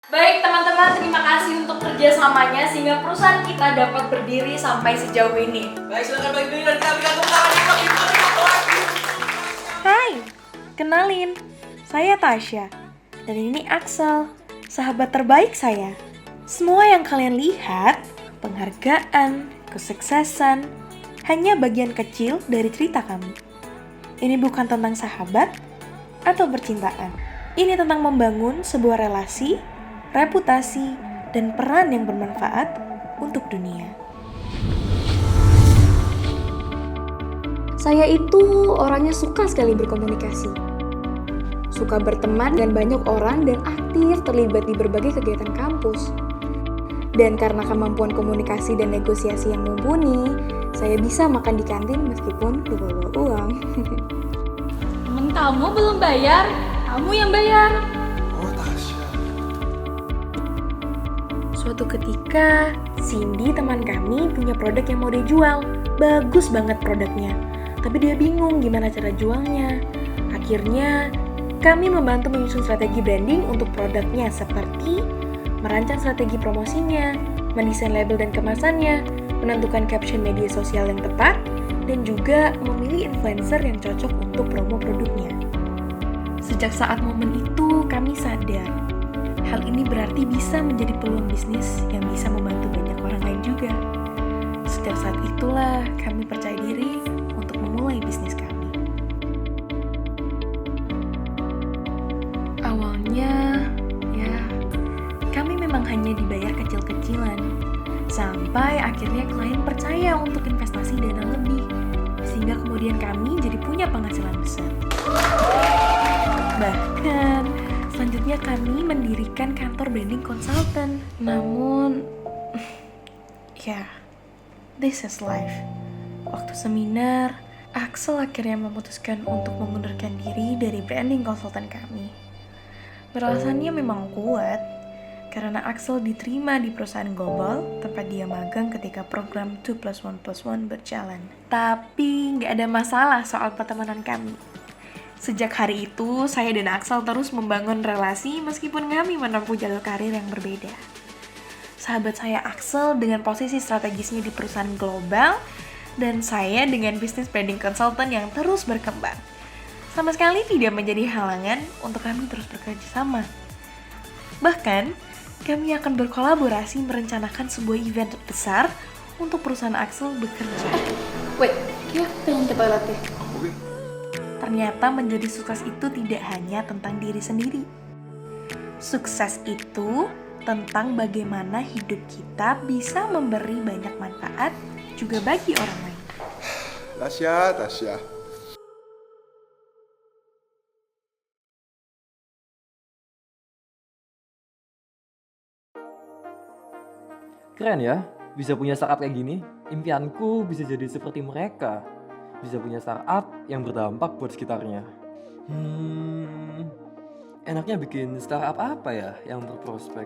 Baik teman-teman, terima kasih untuk kerjasamanya sehingga perusahaan kita dapat berdiri sampai sejauh ini. Baik, silakan bagi diri dan kami tepuk tangan. Hai, kenalin, saya Tasya dan ini Axel, sahabat terbaik saya. Semua yang kalian lihat, penghargaan, kesuksesan, hanya bagian kecil dari cerita kami. Ini bukan tentang sahabat atau percintaan. Ini tentang membangun sebuah relasi, reputasi, dan peran yang bermanfaat untuk dunia. Saya itu orangnya suka sekali berkomunikasi. Suka berteman dengan banyak orang dan aktif terlibat di berbagai kegiatan kampus. Dan karena kemampuan komunikasi dan negosiasi yang mumpuni, saya bisa makan di kantin meskipun lupa bawa uang. Temen kamu belum bayar, kamu yang bayar. Oh, Tasya. Suatu ketika, Cindy teman kami punya produk yang mau dijual. Bagus banget produknya, tapi dia bingung gimana cara jualnya. Akhirnya, kami membantu menyusun strategi branding untuk produknya seperti merancang strategi promosinya, mendesain label dan kemasannya, menentukan caption media sosial yang tepat, dan juga memilih influencer yang cocok untuk promo produknya. Sejak saat momen itu, kami sadar hal ini berarti bisa menjadi peluang bisnis yang bisa membantu banyak orang lain juga. Sejak saat itulah kami percaya diri untuk memulai bisnis kami. Awalnya, kami memang hanya dibayar kecil-kecilan, sampai akhirnya klien percaya untuk investasi dana lebih, sehingga kemudian kami jadi punya penghasilan besar. Bahkan, selanjutnya kami mendirikan kantor branding consultant. Namun, this is life. Waktu seminar, Axel akhirnya memutuskan untuk mengundurkan diri dari branding consultant kami. Beralasannya memang kuat, karena Axel diterima di perusahaan global tempat dia magang ketika program 2+1+1 berjalan. Tapi nggak ada masalah soal pertemanan kami. Sejak hari itu, saya dan Axel terus membangun relasi meskipun kami menempuh jalur karir yang berbeda. Sahabat saya Axel dengan posisi strategisnya di perusahaan global, dan saya dengan bisnis branding consultant yang terus berkembang. Sama sekali tidak menjadi halangan untuk kami terus bekerja sama. Bahkan, kami akan berkolaborasi merencanakan sebuah event besar untuk perusahaan Axel bekerja. Wait, dia pengen ke toilet ya? Ternyata menjadi sukses itu tidak hanya tentang diri sendiri. Sukses itu tentang bagaimana hidup kita bisa memberi banyak manfaat juga bagi orang lain. Tasya. Keren ya, bisa punya startup kayak gini. Impianku bisa jadi seperti mereka. Bisa punya startup yang berdampak buat sekitarnya. Enaknya bikin startup apa ya yang berprospek?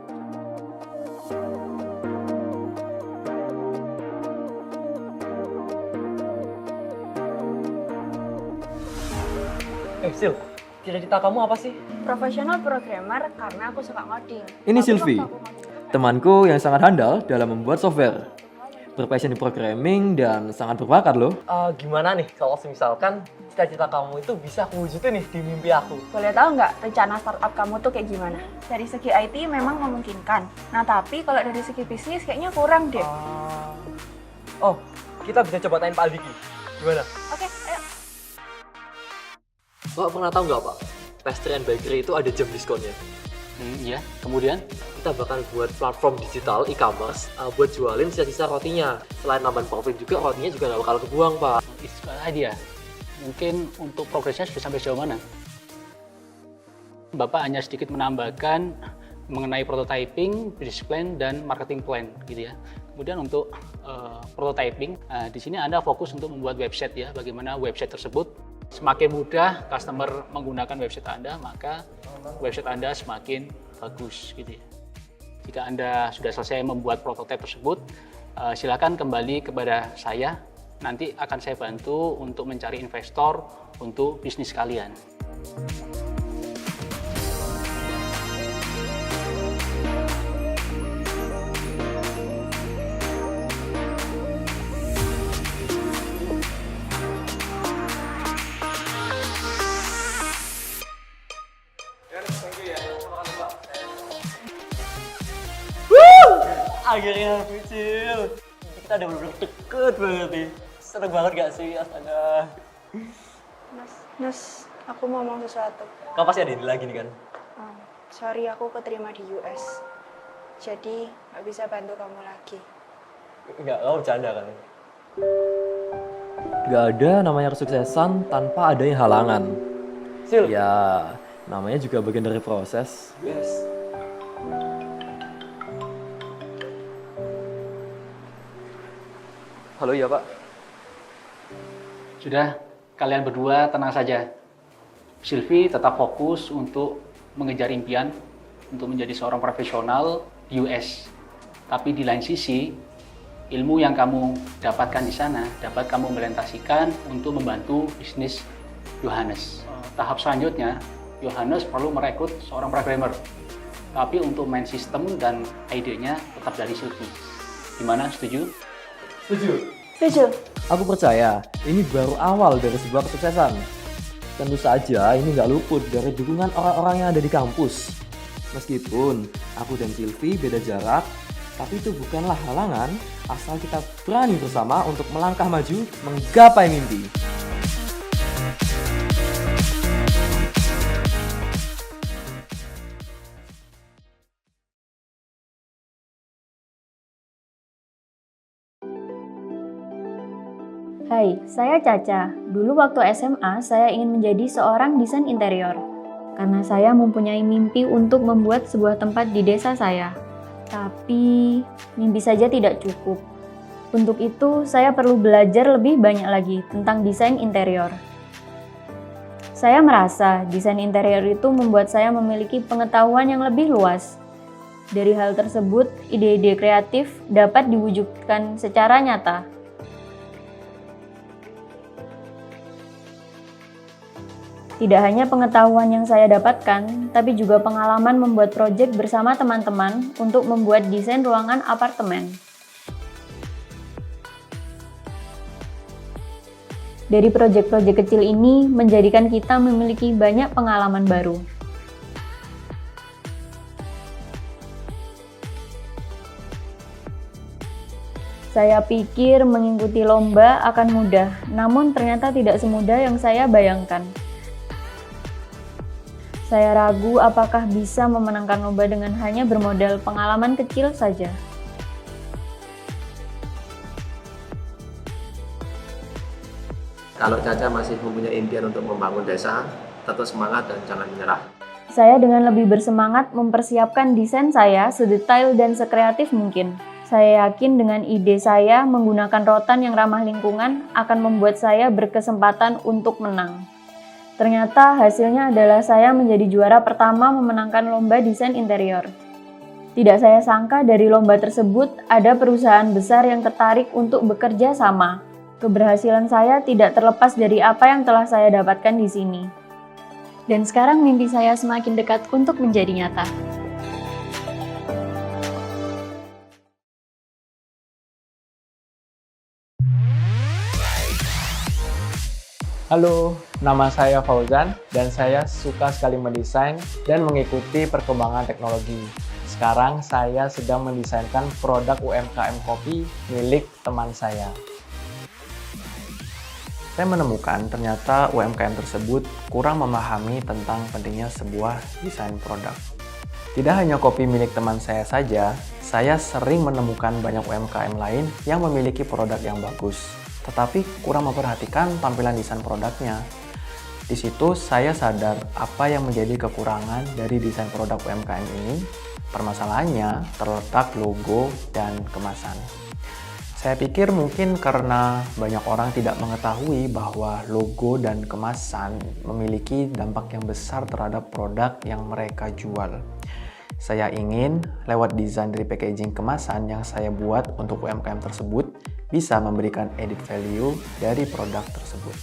Sil, cita-cita kamu apa sih? Profesional programmer karena aku suka ngoding. Ini Tapi Sylvie, waktu aku ngoding- temanku yang sangat handal dalam membuat software. Berpassion di programming dan sangat berbakat loh. Gimana nih kalau misalkan cita-cita kamu itu bisa aku wujudin nih di mimpi aku? Boleh tahu nggak rencana startup kamu tuh kayak gimana? Dari segi IT memang memungkinkan. Nah tapi kalau dari segi bisnis kayaknya kurang deh. Oh, kita bisa coba tanya Pak Aldiki. Gimana? Oke, ayo. Pak pernah tahu nggak Pak? Pastry and Bakery itu ada jam diskonnya. Iya, kemudian Kita bakal buat platform digital e-commerce buat jualin sisa-sisa rotinya. Selain nambahin profit juga, rotinya juga nggak bakal kebuang Pak. it's a good idea. Mungkin untuk progresnya sudah sampai sejauh mana? Bapak hanya sedikit menambahkan mengenai prototyping, business plan, dan marketing plan gitu ya. Kemudian untuk prototyping, di sini Anda fokus untuk membuat website ya. Bagaimana website tersebut semakin mudah customer menggunakan website Anda, maka website Anda semakin bagus gitu ya. Jika Anda sudah selesai membuat prototipe tersebut, silakan kembali kepada saya. Nanti akan saya bantu untuk mencari investor untuk bisnis kalian. Akhirnya Cil. Kita udah bener-bener deket banget nih. Seneng banget gak sih? Astaga. Nus, aku mau ngomong sesuatu. Kamu pasti ada ini lagi nih kan? Sorry, aku keterima di US. Jadi, nggak bisa bantu kamu lagi. Enggak, kamu bercanda kan? Gak ada namanya kesuksesan tanpa adanya halangan. Sil. Ya, namanya juga bagian dari proses. Yes. Halo, ya Pak. Sudah, kalian berdua tenang saja. Sylvie tetap fokus untuk mengejar impian untuk menjadi seorang profesional di US. Tapi di lain sisi, ilmu yang kamu dapatkan di sana dapat kamu implementasikan untuk membantu bisnis Yohanes. Tahap selanjutnya, Yohanes perlu merekrut seorang programmer. Tapi untuk main sistem dan idenya tetap dari Sylvie. Gimana, setuju? Setuju. Aku percaya ini baru awal dari sebuah kesuksesan. Tentu saja ini nggak luput dari dukungan orang-orang yang ada di kampus. Meskipun aku dan Sylvie beda jarak, tapi itu bukanlah halangan asal kita berani bersama untuk melangkah maju menggapai mimpi. Hai, saya Caca. Dulu waktu SMA, saya ingin menjadi seorang desain interior. Karena saya mempunyai mimpi untuk membuat sebuah tempat di desa saya. Tapi, mimpi saja tidak cukup. Untuk itu, saya perlu belajar lebih banyak lagi tentang desain interior. Saya merasa desain interior itu membuat saya memiliki pengetahuan yang lebih luas. Dari hal tersebut, ide-ide kreatif dapat diwujudkan secara nyata. Tidak hanya pengetahuan yang saya dapatkan, tapi juga pengalaman membuat proyek bersama teman-teman untuk membuat desain ruangan apartemen. Dari proyek-proyek kecil ini menjadikan kita memiliki banyak pengalaman baru. Saya pikir mengikuti lomba akan mudah, namun ternyata tidak semudah yang saya bayangkan. Saya ragu apakah bisa memenangkan lomba dengan hanya bermodal pengalaman kecil saja. Kalau Caca masih mempunyai impian untuk membangun desa, tetap semangat dan jangan menyerah. Saya dengan lebih bersemangat mempersiapkan desain saya sedetail dan sekreatif mungkin. Saya yakin dengan ide saya menggunakan rotan yang ramah lingkungan akan membuat saya berkesempatan untuk menang. Ternyata hasilnya adalah saya menjadi juara pertama memenangkan lomba desain interior. Tidak saya sangka dari lomba tersebut ada perusahaan besar yang tertarik untuk bekerja sama. Keberhasilan saya tidak terlepas dari apa yang telah saya dapatkan di sini. Dan sekarang mimpi saya semakin dekat untuk menjadi nyata. Halo, nama saya Fauzan dan saya suka sekali mendesain dan mengikuti perkembangan teknologi. Sekarang saya sedang mendesainkan produk UMKM kopi milik teman saya. Saya menemukan ternyata UMKM tersebut kurang memahami tentang pentingnya sebuah desain produk. Tidak hanya kopi milik teman saya saja, saya sering menemukan banyak UMKM lain yang memiliki produk yang bagus, tetapi kurang memperhatikan tampilan desain produknya. Di situ saya sadar apa yang menjadi kekurangan dari desain produk UMKM ini. Permasalahannya terletak logo dan kemasan. Saya pikir mungkin karena banyak orang tidak mengetahui bahwa logo dan kemasan memiliki dampak yang besar terhadap produk yang mereka jual. Saya ingin lewat desain dari packaging kemasan yang saya buat untuk UMKM tersebut bisa memberikan added value dari produk tersebut.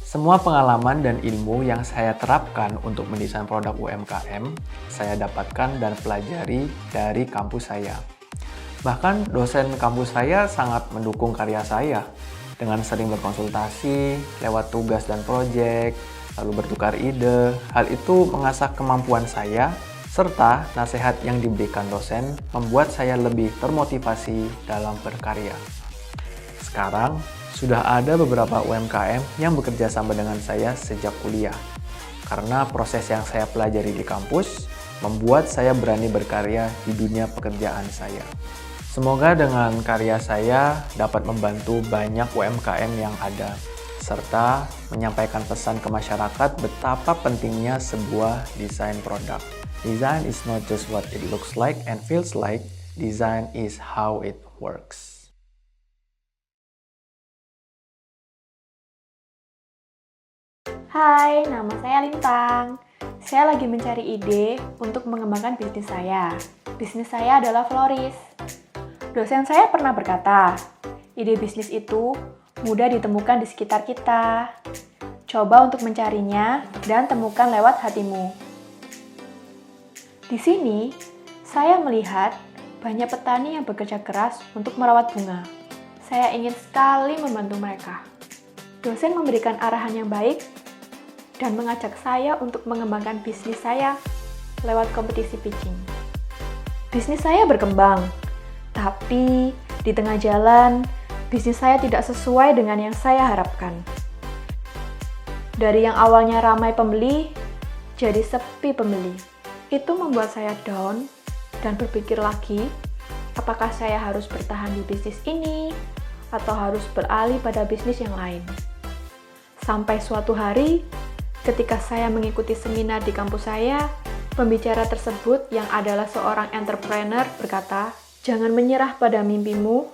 Semua pengalaman dan ilmu yang saya terapkan untuk mendesain produk UMKM, saya dapatkan dan pelajari dari kampus saya. Bahkan dosen kampus saya sangat mendukung karya saya dengan sering berkonsultasi lewat tugas dan proyek, lalu bertukar ide. Hal itu mengasah kemampuan saya serta nasihat yang diberikan dosen membuat saya lebih termotivasi dalam berkarya. Sekarang, sudah ada beberapa UMKM yang bekerja sama dengan saya sejak kuliah. Karena proses yang saya pelajari di kampus membuat saya berani berkarya di dunia pekerjaan saya. Semoga dengan karya saya dapat membantu banyak UMKM yang ada, serta menyampaikan pesan ke masyarakat betapa pentingnya sebuah desain produk. Design is not just what it looks like and feels like, design is how it works. Hai, nama saya Lintang. Saya lagi mencari ide untuk mengembangkan bisnis saya. Bisnis saya adalah florist. Dosen saya pernah berkata, ide bisnis itu mudah ditemukan di sekitar kita. Coba untuk mencarinya dan temukan lewat hatimu. Di sini, saya melihat banyak petani yang bekerja keras untuk merawat bunga. Saya ingin sekali membantu mereka. Dosen memberikan arahan yang baik dan mengajak saya untuk mengembangkan bisnis saya lewat kompetisi pitching. Bisnis saya berkembang, tapi di tengah jalan, bisnis saya tidak sesuai dengan yang saya harapkan. Dari yang awalnya ramai pembeli, jadi sepi pembeli. Itu membuat saya down dan berpikir lagi, apakah saya harus bertahan di bisnis ini atau harus beralih pada bisnis yang lain. Sampai suatu hari, ketika saya mengikuti seminar di kampus saya, pembicara tersebut yang adalah seorang entrepreneur berkata, "Jangan menyerah pada mimpimu,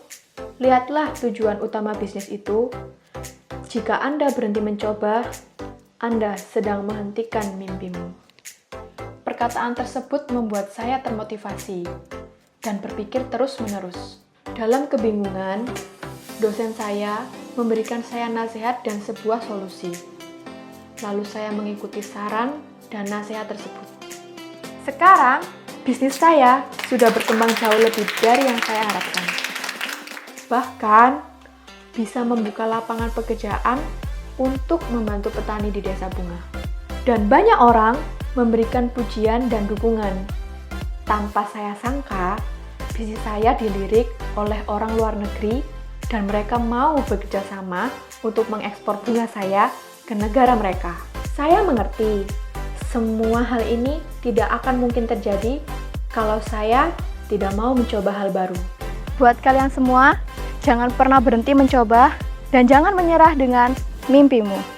lihatlah tujuan utama bisnis itu. Jika Anda berhenti mencoba, Anda sedang menghentikan mimpimu." Perkataan tersebut membuat saya termotivasi dan berpikir terus-menerus. Dalam kebingungan, dosen saya memberikan saya nasihat dan sebuah solusi. Lalu saya mengikuti saran dan nasihat tersebut. Sekarang, bisnis saya sudah berkembang jauh lebih dari yang saya harapkan. Bahkan, bisa membuka lapangan pekerjaan untuk membantu petani di desa bunga. Dan banyak orang memberikan pujian dan dukungan. Tanpa saya sangka, bisnis saya dilirik oleh orang luar negeri dan mereka mau bekerja sama untuk mengekspor bunga saya ke negara mereka. Saya mengerti, semua hal ini tidak akan mungkin terjadi kalau saya tidak mau mencoba hal baru. Buat kalian semua, jangan pernah berhenti mencoba dan jangan menyerah dengan mimpimu.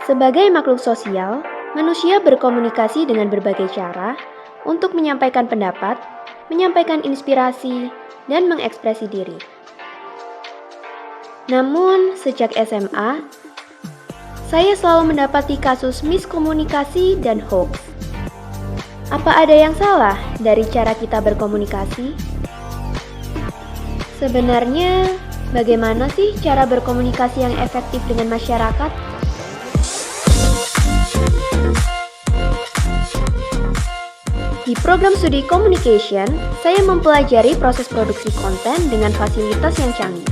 Sebagai makhluk sosial, manusia berkomunikasi dengan berbagai cara untuk menyampaikan pendapat, menyampaikan inspirasi, dan mengekspresi diri. Namun, sejak SMA, saya selalu mendapati kasus miskomunikasi dan hoax. Apa ada yang salah dari cara kita berkomunikasi? Sebenarnya, bagaimana sih cara berkomunikasi yang efektif dengan masyarakat? Di program studi Communication, saya mempelajari proses produksi konten dengan fasilitas yang canggih.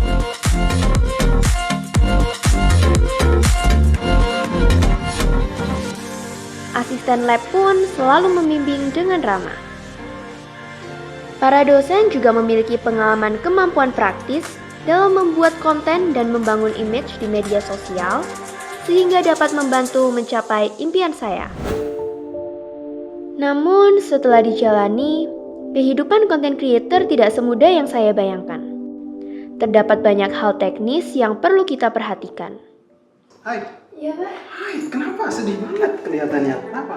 Asisten lab pun selalu membimbing dengan ramah. Para dosen juga memiliki pengalaman kemampuan praktis dalam membuat konten dan membangun image di media sosial, sehingga dapat membantu mencapai impian saya. Namun, setelah dijalani, kehidupan content creator tidak semudah yang saya bayangkan. Terdapat banyak hal teknis yang perlu kita perhatikan. Hai. Iya, Pak. Hai, kenapa? Sedih banget kelihatannya. Kenapa?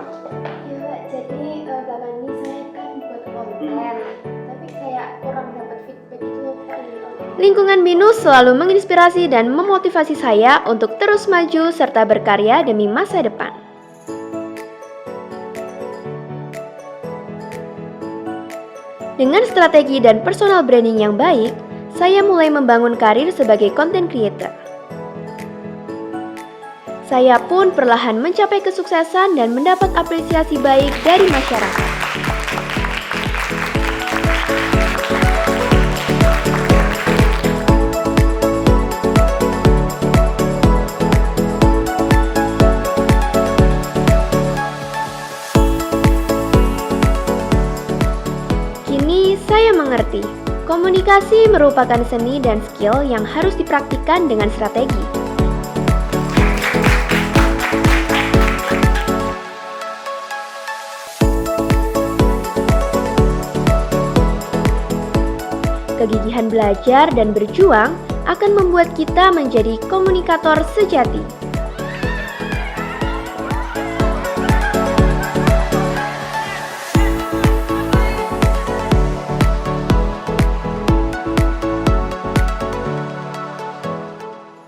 Iya, Pak. Jadi, belakangan ini saya kan buat konten, tapi kayak kurang dapat feedback itu loh, Pak, dari orang. Lingkungan BINUS selalu menginspirasi dan memotivasi saya untuk terus maju serta berkarya demi masa depan. Dengan strategi dan personal branding yang baik, saya mulai membangun karir sebagai content creator. Saya pun perlahan mencapai kesuksesan dan mendapat apresiasi baik dari masyarakat. Komunikasi merupakan seni dan skill yang harus dipraktikkan dengan strategi. Kegigihan belajar dan berjuang akan membuat kita menjadi komunikator sejati.